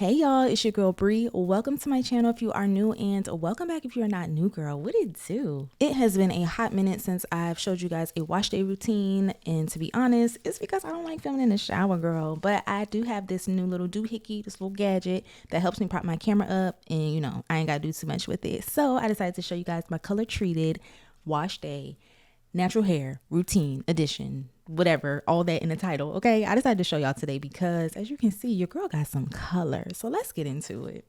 Hey y'all, it's your girl Bree. Welcome to my channel if you are new, and welcome back if you are not new, girl. What it do? It has been a hot minute since I've showed you guys a wash day routine, and to be honest, it's because I don't like filming in the shower, girl. But I do have this new little doohickey, this little gadget that helps me prop my camera up, and you know, I ain't gotta do too much with it. So I decided to show you guys my color treated wash day natural hair routine edition, whatever, all that in the title. Okay, I decided to show y'all today because as you can see, your girl got some color, so let's get into it.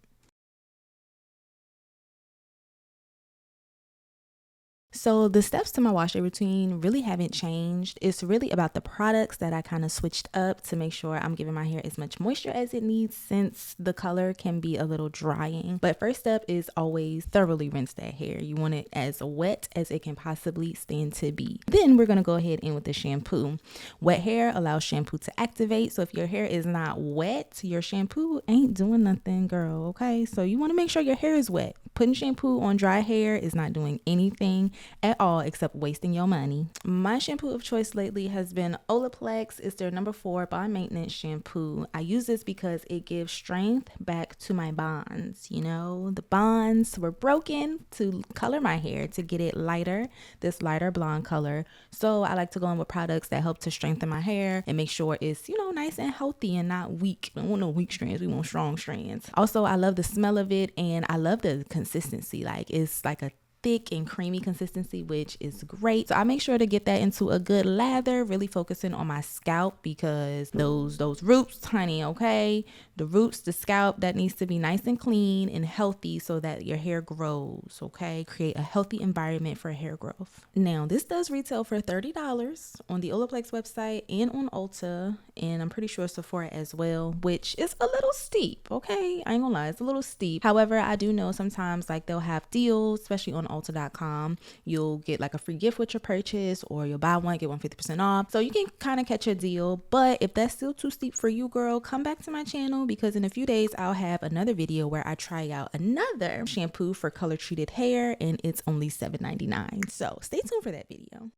So the steps to my wash day routine really haven't changed. It's really about the products that I kind of switched up to make sure I'm giving my hair as much moisture as it needs, since the color can be a little drying. But first step is always thoroughly rinse that hair. You want it as wet as it can possibly stand to be. Then we're going to go ahead in with the shampoo. Wet hair allows shampoo to activate. So if your hair is not wet, your shampoo ain't doing nothing, girl. Okay, so you want to make sure your hair is wet. Putting shampoo on dry hair is not doing anything at all except wasting your money. My shampoo of choice lately has been OLAPLEX. It's their number 4 bond maintenance shampoo. I use this because it gives strength back to my bonds. You know, the bonds were broken to color my hair to get it lighter, this lighter blonde color. So I like to go in with products that help to strengthen my hair and make sure it's, you know, nice and healthy and not weak. We don't want no weak strands, we want strong strands. Also, I love the smell of it, and I love the consistency. Like, it's like a thick and creamy consistency, which is great. So I make sure to get that into a good lather, really focusing on my scalp because those roots, honey, okay? The roots, the scalp, that needs to be nice and clean and healthy so that your hair grows, okay? Create a healthy environment for hair growth. Now, this does retail for $30 on the Olaplex website and on Ulta, and I'm pretty sure Sephora as well, which is a little steep, okay? I ain't gonna lie, it's a little steep. However, I do know sometimes like they'll have deals, especially on Ulta.com. You'll get like a free gift with your purchase, or you'll buy one, get 50% off. So you can kind of catch a deal. But if that's still too steep for you, girl, come back to my channel, because in a few days I'll have another video where I try out another shampoo for color treated hair, and it's only $7.99. So stay tuned for that video.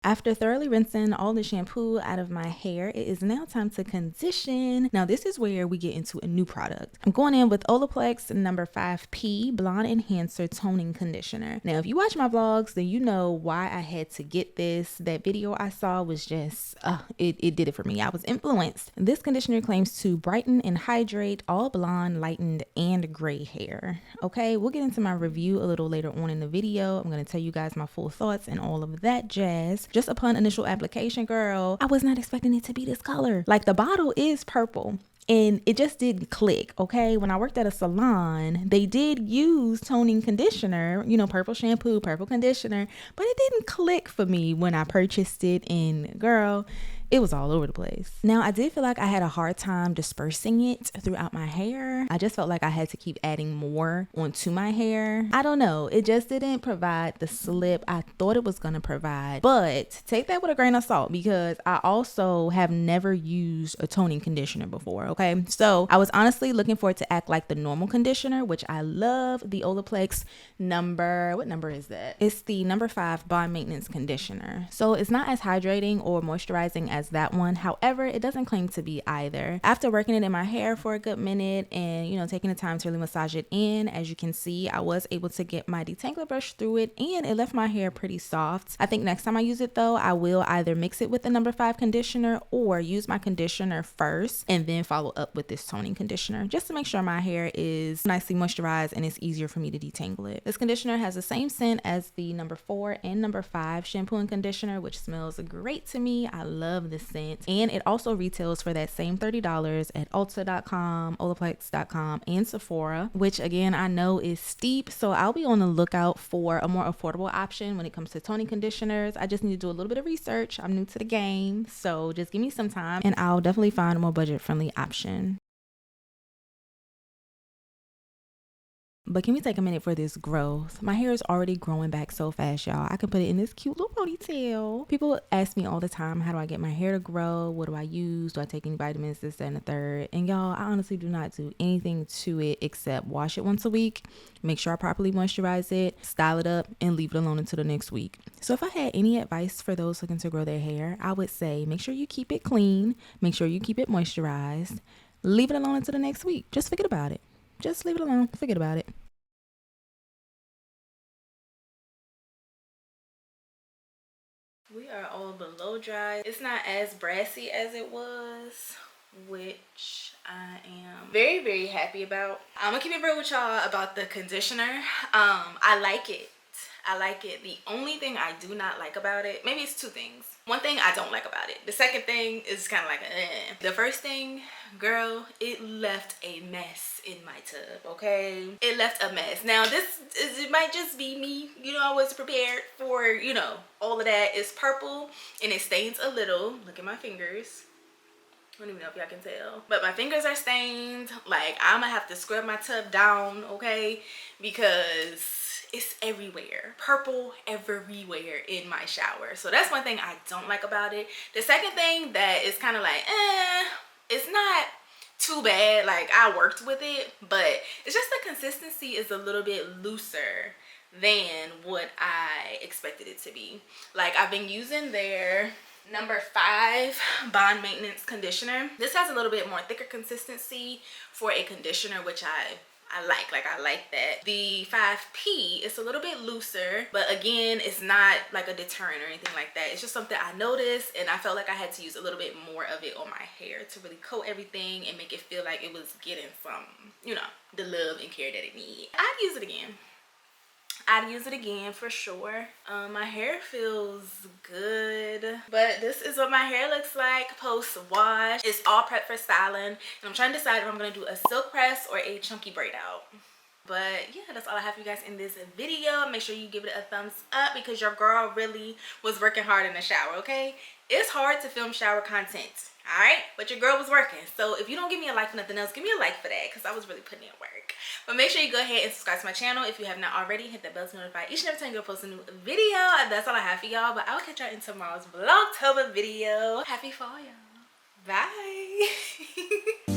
After thoroughly rinsing all the shampoo out of my hair, it is now time to condition. Now, this is where we get into a new product. I'm going in with Olaplex number 5P Blonde Enhancer Toning Conditioner. Now, if you watch my vlogs, then you know why I had to get this. That video I saw was just, it did it for me. I was influenced. This conditioner claims to brighten and hydrate all blonde, lightened, and gray hair. Okay, we'll get into my review a little later on in the video. I'm going to tell you guys my full thoughts and all of that jazz. Just upon initial application, girl, I was not expecting it to be this color. Like, the bottle is purple, and it just didn't click, okay? When I worked at a salon, they did use toning conditioner, you know, purple shampoo, purple conditioner, but it didn't click for me when I purchased it, and girl, it was all over the place. Now, I did feel like I had a hard time dispersing it throughout my hair. I just felt like I had to keep adding more onto my hair. I don't know. It just didn't provide the slip I thought it was going to provide. But take that with a grain of salt, because I also have never used a toning conditioner before, okay? So I was honestly looking for it to act like the normal conditioner, which I love the Olaplex what number is that? It's the number 5 Bond Maintenance Conditioner. So it's not as hydrating or moisturizing as that one. However, it doesn't claim to be either. After working it in my hair for a good minute and, you know, taking the time to really massage it in, as you can see, I was able to get my detangler brush through it, and it left my hair pretty soft. I think next time I use it though, I will either mix it with the number 5 conditioner or use my conditioner first and then follow up with this toning conditioner, just to make sure my hair is nicely moisturized and it's easier for me to detangle it. This conditioner has the same scent as the number 4 and number 5 shampoo and conditioner, which smells great to me. I love this scent, and it also retails for that same $30 at Ulta.com, Olaplex.com, and Sephora, which again I know is steep, so I'll be on the lookout for a more affordable option when it comes to toning conditioners. I just need to do a little bit of research. I'm new to the game, so just give me some time and I'll definitely find a more budget friendly option. But can we take a minute for this growth? My hair is already growing back so fast, y'all. I can put it in this cute little ponytail. People ask me all the time, how do I get my hair to grow? What do I use? Do I take any vitamins, this, that, and the third? And y'all, I honestly do not do anything to it except wash it once a week, make sure I properly moisturize it, style it up, and leave it alone until the next week. So if I had any advice for those looking to grow their hair, I would say make sure you keep it clean, make sure you keep it moisturized, leave it alone until the next week. Just forget about it. Just leave it alone. Forget about it. We are all below dry. It's not as brassy as it was, which I am very, very happy about. I'm gonna keep it real with y'all about the conditioner. I like it. I like it. The only thing I do not like about it, maybe it's two things. One thing I don't like about it. The second thing is kind of like The first thing, girl, it left a mess in my tub, okay? It left a mess. Now, it might just be me. You know, I was prepared for, you know, all of that. It's purple and it stains a little. Look at my fingers. I don't even know if y'all can tell, but my fingers are stained. Like, I'm gonna have to scrub my tub down, okay? Because it's everywhere, purple everywhere in my shower. So that's one thing I don't like about it. The second thing that is kind of like, it's not too bad. Like, I worked with it, but it's just the consistency is a little bit looser than what I expected it to be. Like, I've been using their number 5 bond maintenance conditioner. This has a little bit more thicker consistency for a conditioner, which I like that. The 5P is a little bit looser, but again, it's not like a deterrent or anything like that. It's just something I noticed, and I felt like I had to use a little bit more of it on my hair to really coat everything and make it feel like it was getting some, you know, the love and care that it needs. I'd use it again. I'd use it again for sure. My hair feels good, but this is what my hair looks like post wash. It's all prepped for styling, and I'm trying to decide if I'm gonna do a silk press or a chunky braid out. But yeah, that's all I have for you guys in this video. Make sure you give it a thumbs up because your girl really was working hard in the shower, okay? It's hard to film shower content, all right? But your girl was working. So if you don't give me a like for nothing else, give me a like for that because I was really putting in work. But make sure you go ahead and subscribe to my channel if you have not already. Hit that bell to notify each and every time you post a new video. That's all I have for y'all. But I'll catch y'all in tomorrow's Vlogtober video. Happy fall, y'all. Bye.